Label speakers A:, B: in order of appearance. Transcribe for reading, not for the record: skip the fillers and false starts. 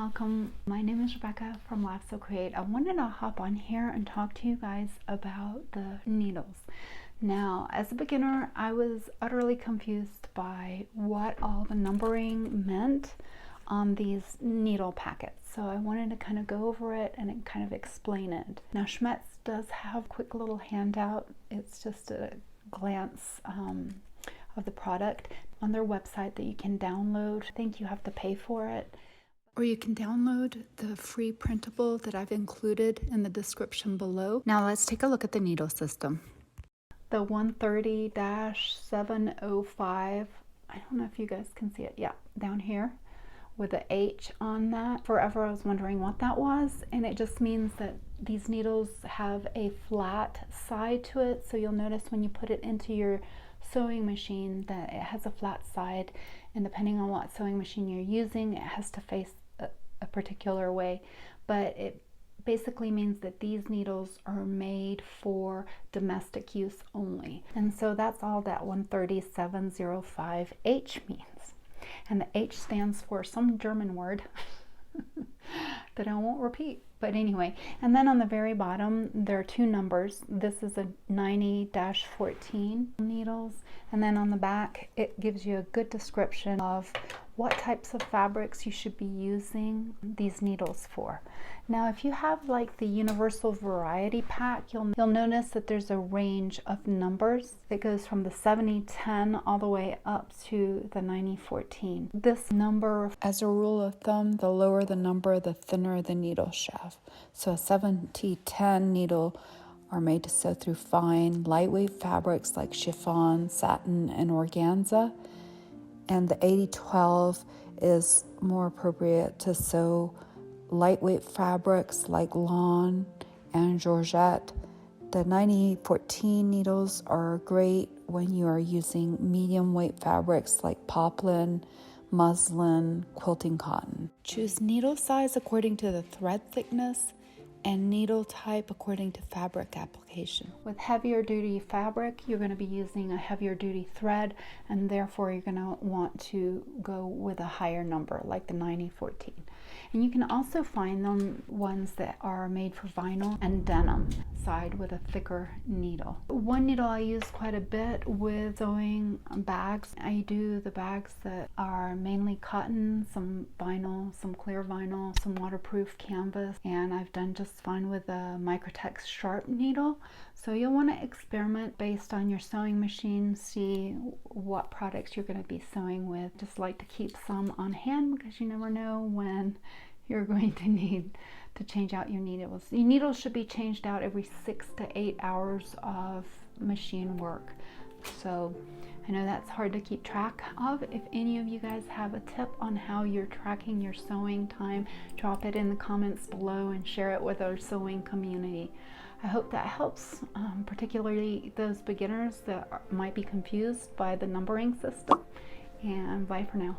A: welcome. My name is Rebecca from Laugh So Create. I wanted to hop on here and talk to you guys about the needles. Now, as a beginner, I was utterly confused by what all the numbering meant on these needle packets. So I wanted to kind of go over it and kind of explain it. Now, Schmetz does have a quick little handout. It's just a glance of the product on their website that you can download. I think you have to pay for it. Or you can download the free printable that I've included in the description below. Now let's take a look at the needle system. The 130-705, I don't know if you guys can see it, yeah, down here with the H on that. Forever I was wondering what that was, and it just means that these needles have a flat side to it. So you'll notice when you put it into your sewing machine that it has a flat side, and depending on what sewing machine you're using, it has to face a particular way. But it basically means that these needles are made for domestic use only. And so that's all that 130-705H means. And the H stands for some German word that I won't repeat. But anyway, and then on the very bottom, there are two numbers. This is a 90-14 needles. And then on the back, it gives you a good description of what types of fabrics you should be using these needles for. Now, if you have like the universal variety pack, you'll notice that there's a range of numbers that goes from the 70-10 all the way up to the 90-14. This number, as a rule of thumb, the lower the number, the thinner the needle shaft. So a 70-10 needle are made to sew through fine, lightweight fabrics like chiffon, satin, and organza. And the 80-12 is more appropriate to sew lightweight fabrics like lawn and georgette. The 90-14 needles are great when you are using medium weight fabrics like poplin, muslin, quilting cotton. Choose needle size according to the thread thickness and needle type according to fabric application. With heavier duty fabric, you're going to be using a heavier duty thread, and therefore you're going to want to go with a higher number like the 90-14. And you can also find them ones that are made for vinyl and denim side with a thicker needle. One needle I use quite a bit with sewing bags. I do the bags that are mainly cotton, some vinyl, some clear vinyl, some waterproof canvas, and I've done just fine with a Microtex sharp needle. So you'll want to experiment based on your sewing machine, see what products you're going to be sewing with. Just like to keep some on hand because you never know when you're going to need to change out your needles. Your needles should be changed out every 6 to 8 hours of machine work. So I know that's hard to keep track of. If any of you guys have a tip on how you're tracking your sewing time, drop it in the comments below and share it with our sewing community. I hope that helps, particularly those beginners that might be confused by the numbering system. And bye for now.